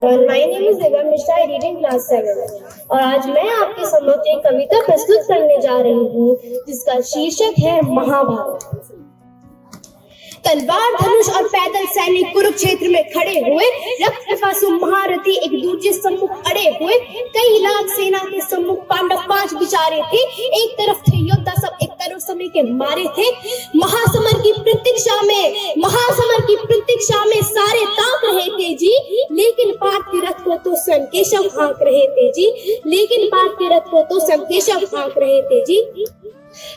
My name is Diva Mishra, I read in class 7 और आज मैं आपके समक्ष एक कविता प्रस्तुत करने जा रही हूँ जिसका शीर्षक है महाभारत। तलवार धनुष और पैदल सैनिक कुरुक्षेत्र में खड़े हुए, रक्त पिपासु महारथी एक दूसरे सम्मुख अड़े हुए। कई लाख सेना के सम्मुख पांडव 5 बिचारे थे। एक तरफ थे योद्धा सब, एक तरफ समय के मारे थे। महासमर की प्रतीक्षा में सारे ताक रहे थे जी, लेकिन पार्थ के रथ को तो स्वयं केशव हाँक रहे थे जी।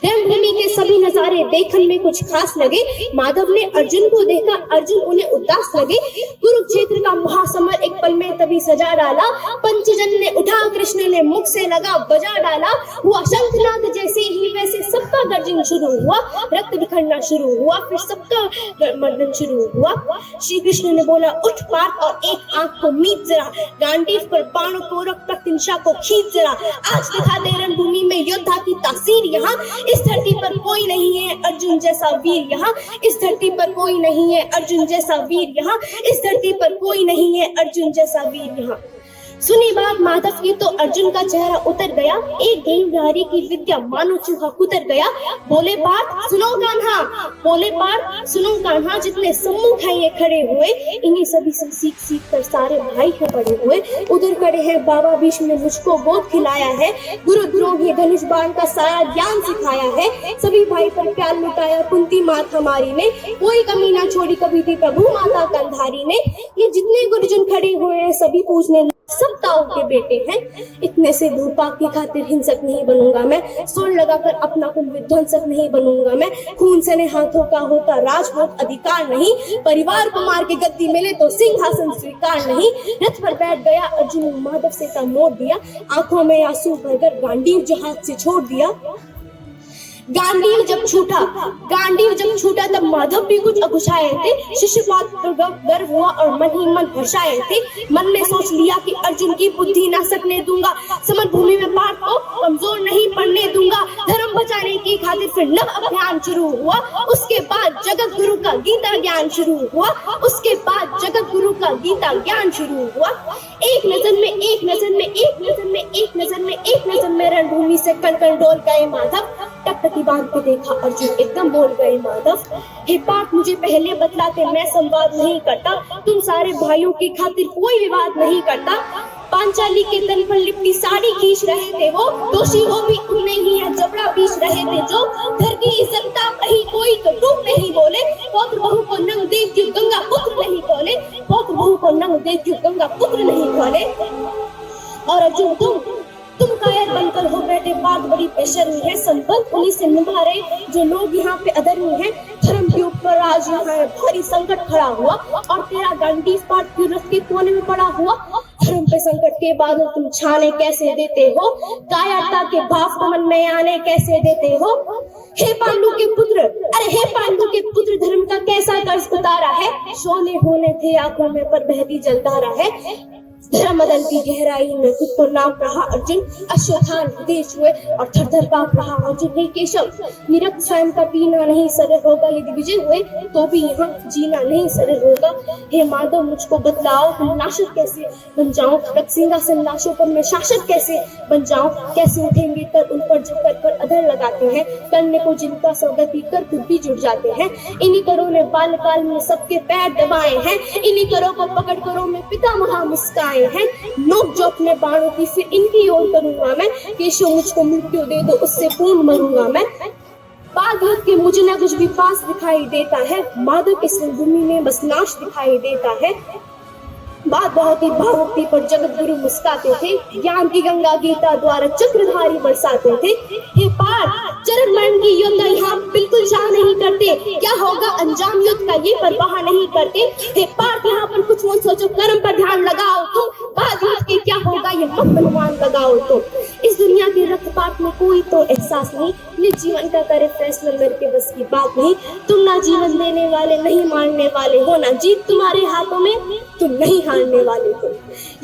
रणभूमि के सभी नजारे देखने में कुछ खास लगे। माधव ने अर्जुन को देखा, अर्जुन उन्हें उदास लगे। कुरुक्षेत्र का महासमर एक पल में तभी सजा डाला। पंचजन ने उठा, कृष्ण ने मुख से लगा बजा डाला। हुआ शंखनाद जैसे ही वैसे सबका गर्जन शुरू हुआ। रक्त बिखरना शुरू हुआ, फिर सबका मर्दन शुरू हुआ। श्री कृष्ण ने बोला, उठ पार्थ और एक आंख को मीट जरा, गांडीव पर बाणों को रख, प्रत्यंशा को खींच जरा। आज दिखा दे रणभूमि में योद्धा की तासीर। यहाँ इस धरती पर कोई नहीं है अर्जुन जैसा वीर। यहाँ इस धरती पर कोई नहीं है अर्जुन जैसा वीर। यहाँ इस धरती पर कोई नहीं है अर्जुन जैसा वीर। यहाँ सुनी बात माधव की तो अर्जुन का चेहरा उतर गया। एक गेंदधारी की विद्या मानो चूहा कुतर गया। बोले पार्थ सुनो कान्हा, जितने सम्मुख हैं ये खड़े हुए, इन्हीं सभी से सीख कर सारे भाई हैं पड़े हुए। उधर खड़े हैं बाबा भीष्म ने मुझको बोध खिलाया है। गुरुद्रोही धनुष बाण का सारा ज्ञान सिखाया है। सभी भाई पर प्यार लुटाया कुंती माता हमारी ने, कोई कमी ना छोड़ी कभी थी प्रभु माता कंधारी ने। ये जितने गुरुजन खड़े हुए हैं सभी पूछने सब ताऊ के बेटे हैं। इतने से भूपाक की खातिर हिंसक नहीं बनूंगा मैं, सुर लगाकर अपना कुल विध्वंसक नहीं बनूंगा मैं। खून से हाथों का होता राजपूत अधिकार नहीं, परिवार को मार के गद्दी मिले तो सिंहासन स्वीकार नहीं। रथ पर बैठ गया अर्जुन, माधव से का मोड़ दिया। आंखों में आंसू भरकर गांडीव जो हाथ से छोड़ दिया। गांडीव जब छूटा तब माधव भी कुछ अघुछाए थे। शिशुपाल पर गर्व हुआ और मन ही मन हर्षाए थे। मन में सोच लिया कि अर्जुन की बुद्धि ना सकने दूंगा, समर भूमि में पार्थ को कमजोर नहीं पड़ने दूंगा। धर्म बचाने की खातिर फिर नव अभियान शुरू हुआ। उसके बाद जगत गुरु का गीता ज्ञान शुरू हुआ। एक नजर में रणभूमि से कण डोल गए माधव। टकटकी बांध के देखा अर्जुन, एकदम बोल गए माधव, हे पार्थ मुझे पहले बतलाते, मैं संवाद नहीं करता। तुम सारे भाइयों की खातिर कोई विवाद नहीं करता। पांचाली के तन पर लिपटी साड़ी खींच रहे थे वो, दोषी हो भी उन्हें ही है जबड़ा बीच रहे थे जो। घर की इज्जत कहीं कोई तो टूक नहीं बोले, पौत्र बहू को नंग देख क्यों गंगा पुत्र नहीं खोले। और अर्जुन तुम कायर बनकर हो बैठे, बात बड़ी बेशर्मी है। संबंध उन्हीं से निभा रहे जो लोग यहाँ पे अधर्मी हैं। धर्म के ऊपर आज यहाँ भारी संकट खड़ा हुआ और तेरा गांडीव पार्थ के रथ के कोने में पड़ा हुआ। धर्म पे संकट के बादल तुम छाने कैसे देते हो, कायरता के भाव को मन में आने कैसे देते हो। हे पांडु के पुत्र धर्म का कैसा कर्ज उतारा है। सोने होने थे आंखों में पर बहती जलधारा है। धर्म मदन की गहराई में खुद को नाप रहा अर्जुन, अश्वत्थान देश हुए और थर कांप रहा अर्जुन। हे केशव, निरक्त स्वयं का पीना नहीं सरल होगा, यदि विजय हुए तो भी यहाँ जीना नहीं सरल होगा। हे माधव मुझको बतलाओ, हम नाशक कैसे बन जाऊं, सिंहासन लाशों पर मैं शासक कैसे बन जाऊं। कैसे उठेंगे कर उन पर जो कर पर अधर लगाते हैं, करने को जिनका सौगति कर खुद भी जुट जाते हैं। इन्हीं करों ने बाल्यकाल में सबके पैर दबाए हैं, इन्हीं करों को पकड़ करों में पिता महा मुस्काए हैं। नोक जोक में बाणों की फिर इनकी ओर करूंगा मैं, केशव मुझको मृत्यु दे दो उससे पूर्ण मरूंगा मैं। पागल के मुझे ना कुछ भी पास दिखाई देता है, माधव के रणभूमि में बस नाश दिखाई देता है। बात बहुत ही भावुक थी पर जगत गुरु मुस्काते थे, ज्ञान की गंगा गीता द्वारा चक्रधारी बरसाते थे। हे पार्थ, चरण मरण की योद्धा यहाँ बिल्कुल चाह नहीं करते, क्या होगा अंजाम युद्ध का ये परवाह नहीं करते। हे पार्थ, यहाँ पर कुछ मत सोचो, कर्म पर ध्यान लगाओ तुम, बाद युद्ध के क्या होगा ये मत अनुमान लगाओ तुम। इस दुनिया के रक्तपात में कोई तो एहसास नहीं, निज जीवन का करे फैसला मेरे के बस की बात नहीं। तुम ना जीवन देने वाले नहीं मारने वाले हो, ना जीत तुम्हारे हाथों में, तुम नहीं हारने वाले हो।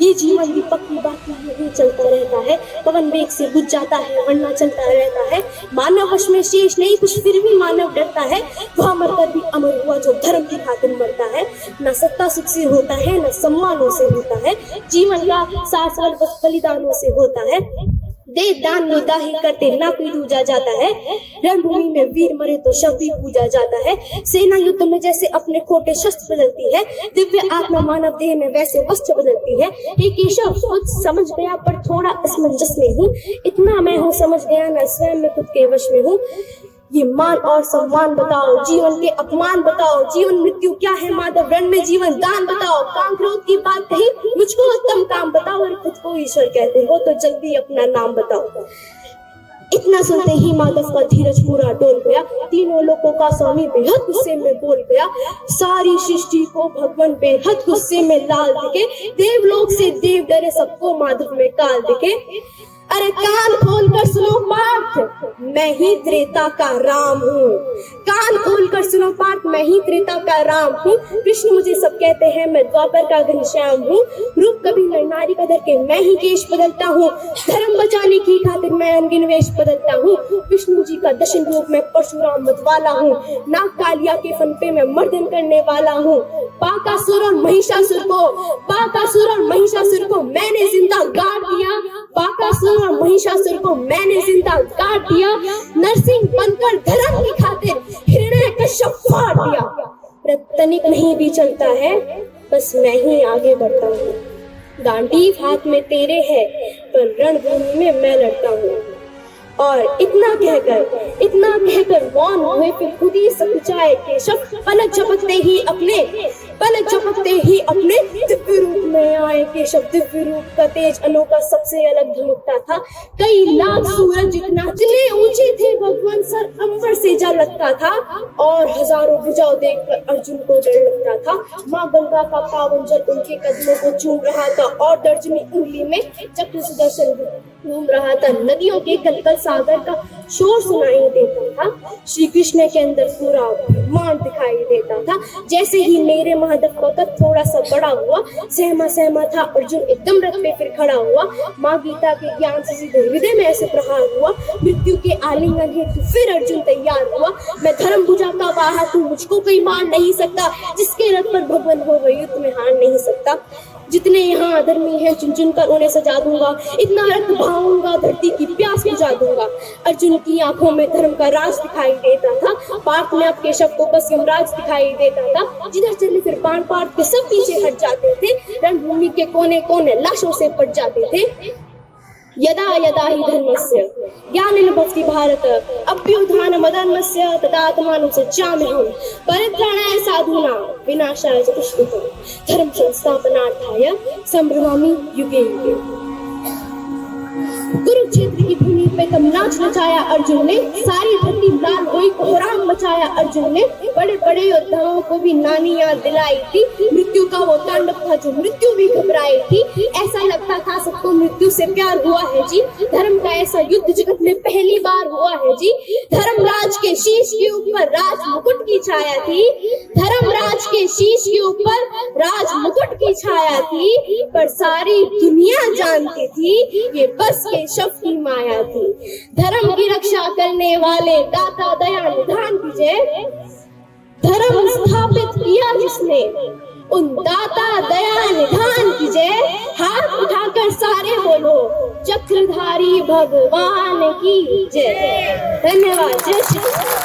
ये जीवन भी पक्की बाकी नहीं चलता रहता है, पवन वेग से बुझ जाता है वरना चलता रहता है। मानव वश में शेष नहीं कुछ फिर भी मानव डरता है, वह मरकर भी अमर हुआ जो धर्म की खातिर मरता है। न सत्ता सुख से होता है न सम्मानों से होता है, जीवन का सार सवाल बस बलिदानों से होता है। देव दान मुद्दा ही करते ना कोई दूजा जाता है, रणभूमि में वीर मरे तो शव भी पूजा जाता है। सेना युद्ध में जैसे अपने खोटे शस्त्र बदलती है, दिव्य आत्मा मानव देह में वैसे वस्त्र बदलती है। हे केशव खुद समझ गया पर थोड़ा असमंजस में हूँ, इतना मैं हूँ समझ गया न स्वयं में खुद के वश में हूँ। ये मान और सम्मान बताओ, जीवन के अपमान बताओ, जीवन मृत्यु क्या है माधव रण में जीवन दान बताओ। काम क्रोध की बात कही मुझको उत्तम काम बताओ, और खुद को ईश्वर कहते हो तो जल्दी अपना नाम बताओ। इतना सुनते ही माधव का धीरज पूरा डोल गया, तीनों लोगों का स्वामी बेहद गुस्से में बोल गया। सारी सृष्टि को भगवान बेहद गुस्से में लाल दिखे, देवलोक से देव डरे सबको माधव में काल दिखे। अरे कान खोल कर सुनो पाठ, मैं ही त्रेता का राम हूँ। कान खोल कर सुनो पाठ, मैं ही त्रेता का राम हूँ। कृष्ण मुझे सब कहते हैं, मैं द्वापर का घनश्याम हूँ। रूप कभी नर नारी का धर के मैं ही केश बदलता हूँ, धर्म बचाने की खातिर मैं अनगिन वेश बदलता हूँ। विष्णु जी का दशन रूप में परशुराम मतवाला हूँ, नाग कालिया के फन पे मैं मर्दन करने वाला हूँ। बाकासुर और महिषासुर को मैंने जिंदा गाड़ दिया, बाकासुर और महिषासुर को मैंने जिंदा काट दिया। नरसिंह बनकर धर्म की खातिर हिरण्यकश्यप फाड़ दिया। तनिक नहीं भी चलता है, बस मैं ही आगे बढ़ता हूँ। गांडीव हाथ में तेरे है पर रणभूमि में मैं लड़ता हूँ। और इतना कहकर मौन हुए, फिर खुद ही सकुचाए केशव। पलक झपकते ही अपने दिव्य रूप में आए केशव। दिव्य रूप का तेज अनोखा सबसे अलग धमकता था, कई लाख सूरज जितना जितने ऊंचे थे भगवान सर अंबर से जा लगता था। और हजारों भुजाओं देखकर अर्जुन को डर लगता था। माँ गंगा का पावन जल उनके कदमों को चूम रहा था, और दर्जनी उंगली में चक्र सुदर्शन घूम रहा था। नदियों के कलकल सागर का शोर सुनाई देता था, श्री कृष्ण के अंदर पूरा ब्रह्मांड दिखाई देता था। जैसे ही मेरे महादेव का कद थोड़ा सा बड़ा हुआ, सहमा था अर्जुन एकदम रथ पे फिर खड़ा हुआ। माँ गीता के ज्ञान से सीधे हृदय में ऐसे प्रहार हुआ, मृत्यु के आलिंगन हेतु फिर अर्जुन तैयार हुआ। मैं धर्म भुजा का वाहक हूँ, मुझको कोई मार नहीं सकता, जिसके रथ पर भगवान हो वह युद्ध में हार नहीं सकता। जितने यहाँ अधर्मी हैं चुन चुन कर उन्हें सजा दूंगा, इतना रक्त बहाऊंगा धरती की प्यास बुझा दूंगा। अर्जुन की आंखों में धर्म का राज दिखाई देता था, पार्थ में अब केशव को बस यमराज दिखाई देता था। जिधर चले फिर बाण पार्थ के सब पीछे हट जाते थे, रणभूमि के कोने कोने लाशों से पट जाते थे। यदा यदा हि धर्मस्य ज्ञानेन भवति भारत, अभ्युत्थानमधर्मस्य तदात्मानं सृजाम्यहम्, परित्राणाय साधूनां विनाशाय च दुष्कृताम्, धर्म संस्थापनार्थाय संभ्रमामि युगे युगे। कुरुक्षेत्र की भूमि पे तब नाच नचाया अर्जुन ने, सारी धरती लाल हुई, कोहराम मचाया अर्जुन ने। बड़े बड़े योद्धाओं को भी नानी याद दिलाई थी, मृत्यु का वो तांडव था जो मृत्यु भी घबराई थी। ऐसा लगता था सबको मृत्यु से प्यार हुआ है जी, धर्म का ऐसा युद्ध जगत में पहली बार हुआ है जी। धर्मराज के शीश के ऊपर राज मुकुट की छाया थी, धर्मराज के शीश के ऊपर राज मुकुट की छाया थी, पर सारी दुनिया जानती थी ये बस केशव की माया थी। धर्म की रक्षा करने वाले दाता दया निधान की जय, धर्म स्थापित किया जिसने उन दाता दया निधान की जय। हाथ उठाकर सारे बोलो चक्रधारी भगवान की जय। धन्यवाद। जय श्री कृष्ण।